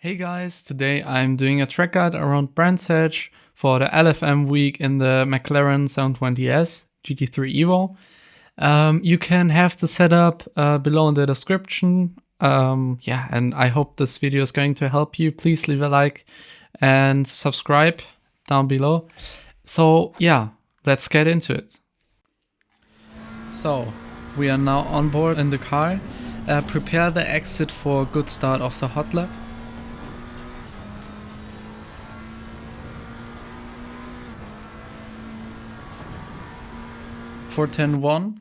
Hey guys, today I'm doing a track guide around Brands Hatch for the LFM week in the McLaren 720S GT3 Evo. You can have the setup below in the description. And I hope this video is going to help you. Please leave a like and subscribe down below. So yeah, let's get into it. So we are now on board in the car. Prepare the exit for a good start of the hot lap. For turn 1,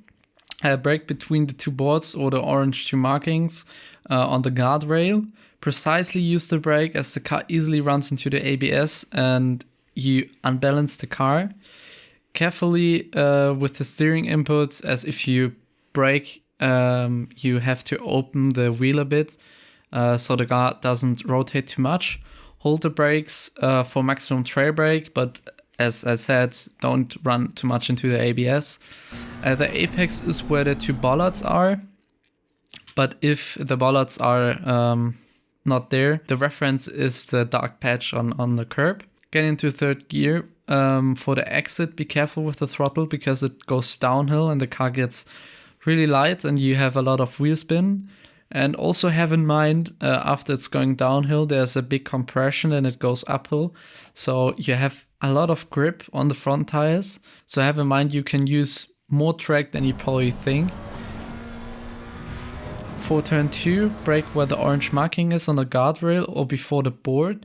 brake between the two boards or the orange two markings on the guardrail. Precisely use the brake as the car easily runs into the ABS and you unbalance the car. Carefully with the steering input, as if you brake you have to open the wheel a bit so the car doesn't rotate too much. Hold the brakes for maximum trail brake, but as I said, don't run too much into the ABS. The apex is where the two bollards are, but if the bollards are not there, the reference is the dark patch on the curb. Get into third gear. For the exit, be careful with the throttle because it goes downhill and the car gets really light and you have a lot of wheel spin. And also have in mind, after it's going downhill, there's a big compression and it goes uphill. So you have a lot of grip on the front tires. So have in mind you can use more track than you probably think. For turn 2, brake where the orange marking is on the guardrail or before the board.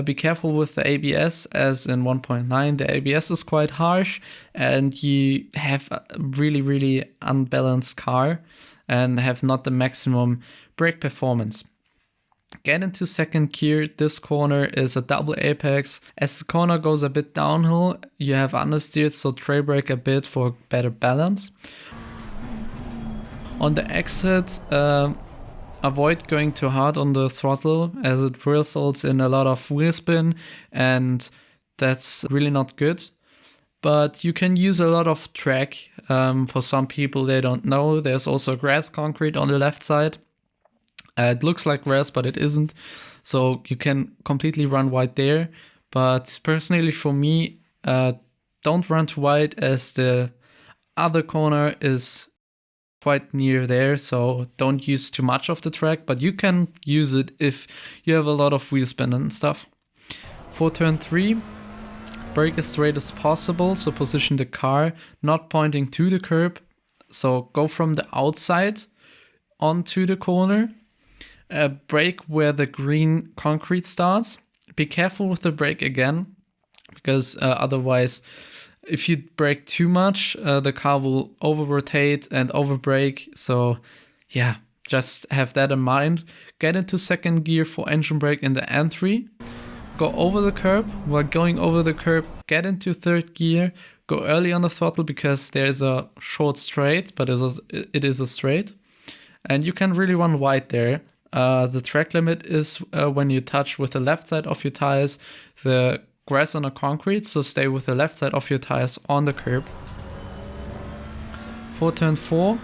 Be careful with the ABS, as in 1.9 the ABS is quite harsh and you have a really unbalanced car and have not the maximum brake performance. Get into second gear. This corner is a double apex. As the corner goes a bit downhill, you have understeered, so trail brake a bit for better balance. On the exit, avoid going too hard on the throttle as it results in a lot of wheel spin and that's really not good. But you can use a lot of track. For some people, they don't know, there's also grass concrete on the left side. It looks like grass, but it isn't. So you can completely run wide there. But personally for me, don't run too wide as the other corner is quite near there. So don't use too much of the track, but you can use it if you have a lot of wheel spin and stuff. For turn 3, brake as straight as possible. So position the car not pointing to the curb. So go from the outside onto the corner. Brake where the green concrete starts. Be careful with the brake again, because otherwise, if you brake too much, the car will over rotate and over brake. So yeah, just have that in mind. Get into second gear for engine brake in the entry. Go over the curb. While going over the curb, get into third gear. Go early on the throttle because there's a short straight, but it is a straight. And you can really run wide there. The track limit is when you touch with the left side of your tires the grass on the concrete, so stay with the left side of your tires on the curb. For turn 4,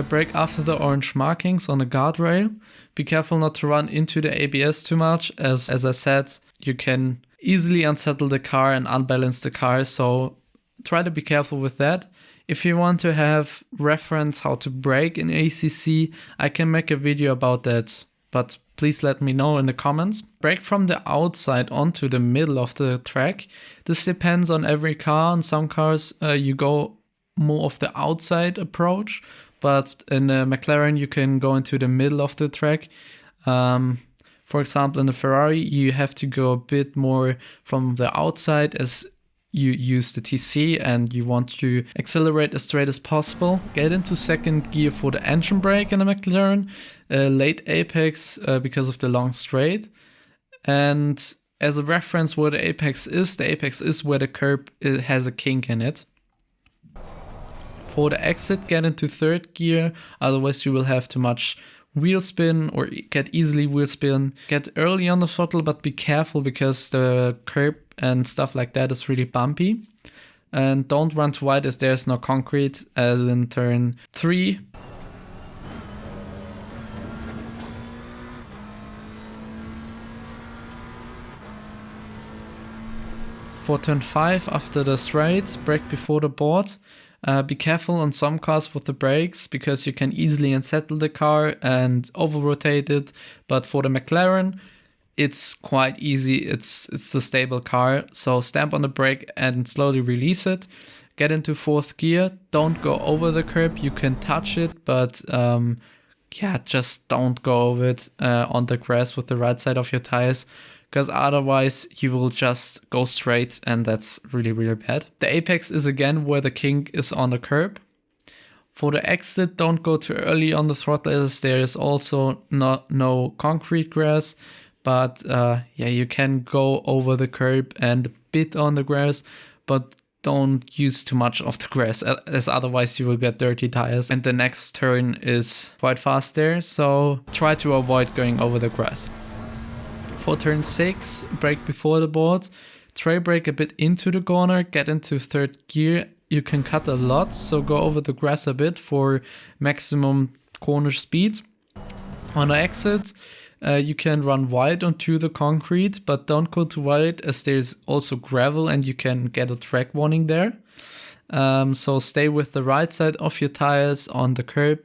brake after the orange markings on the guardrail. Be careful not to run into the ABS too much, as I said, you can easily unsettle the car and unbalance the car, so try to be careful with that. If you want to have reference how to brake in ACC, I can make a video about that, but please let me know in the comments. Brake from the outside onto the middle of the track. This depends on every car. In some cars you go more of the outside approach, but in the McLaren you can go into the middle of the track. For example, in the Ferrari you have to go a bit more from the outside as you use the TC and you want to accelerate as straight as possible. Get into second gear for the engine brake in the McLaren. Late apex because of the long straight. And as a reference where the apex is where the curb has a kink in it. For the exit, get into third gear, otherwise you will have too much wheel spin or get easily wheel spin. Get early on the throttle, but be careful because the curb and stuff like that is really bumpy. And don't run too wide as there's no concrete, as in turn 3. For turn 5 after the straight, brake before the board. Be careful on some cars with the brakes because you can easily unsettle the car and over-rotate it. But for the McLaren, it's quite easy. It's a stable car. So stamp on the brake and slowly release it. Get into 4th gear. Don't go over the curb. You can touch it, but just don't go over it on the grass with the right side of your tires, because otherwise you will just go straight and that's really, really bad. The apex is again where the kink is on the curb. For the exit, don't go too early on the throttle as there is also no concrete grass, but you can go over the curb and a bit on the grass, but don't use too much of the grass as otherwise you will get dirty tires. And the next turn is quite fast there, so try to avoid going over the grass. For turn 6, brake before the board, trail brake a bit into the corner, get into 3rd gear. You can cut a lot, so go over the grass a bit for maximum corner speed. On the exit, you can run wide onto the concrete, but don't go too wide as there's also gravel and you can get a track warning there. So stay with the right side of your tires on the curb,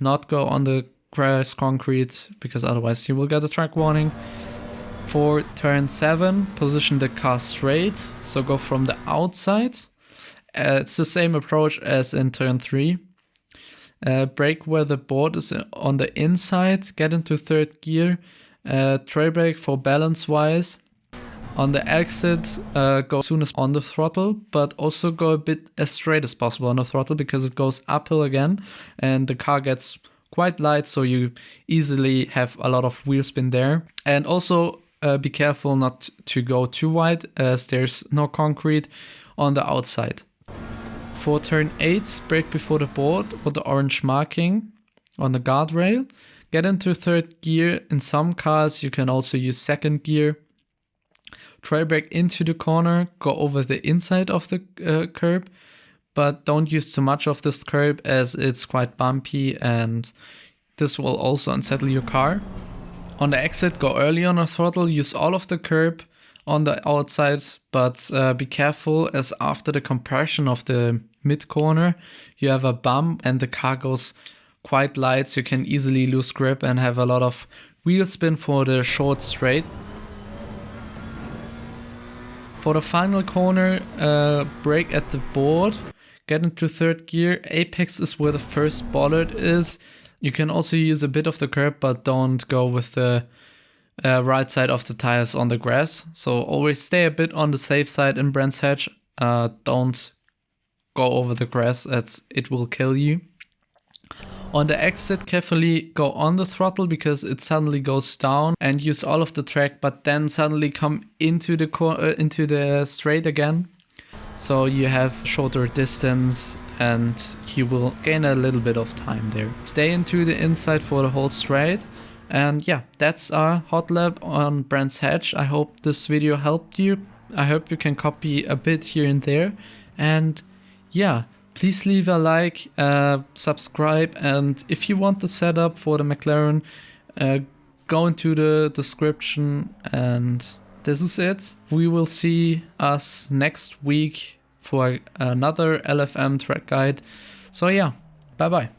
not go on the grass concrete because otherwise you will get a track warning. For turn 7, position the car straight, so go from the outside. It's the same approach as in turn 3. Brake where the board is on the inside, get into 3rd gear, trail brake for balance wise. On the exit, go as soon as on the throttle, but also go a bit as straight as possible on the throttle because it goes uphill again and the car gets quite light, so you easily have a lot of wheel spin there. And also be careful not to go too wide as there's no concrete on the outside. For turn 8, brake before the board with the orange marking on the guardrail. Get into 3rd gear. In some cars you can also use 2nd gear. Trail brake into the corner, go over the inside of the curb, but don't use too much of this curb as it's quite bumpy and this will also unsettle your car. On the exit, go early on the throttle, use all of the curb on the outside, but be careful as after the compression of the mid corner, you have a bump and the car goes quite light, so you can easily lose grip and have a lot of wheel spin for the short straight. For the final corner, brake at the board, get into 3rd gear. Apex is where the first bollard is. You can also use a bit of the curb, but don't go with the right side of the tires on the grass. So always stay a bit on the safe side in Brands Hatch. Don't go over the grass, it will kill you. On the exit, carefully go on the throttle because it suddenly goes down and use all of the track, but then suddenly come into the straight again. So you have shorter distance and you will gain a little bit of time there. Stay into the inside for the whole straight. And yeah, that's our hot lap on Brands Hatch. I hope this video helped you. I hope you can copy a bit here and there. And yeah, please leave a like, subscribe, and if you want the setup for the McLaren, go into the description. And this is it. We will see us next week for another LFM track guide. So yeah, bye bye.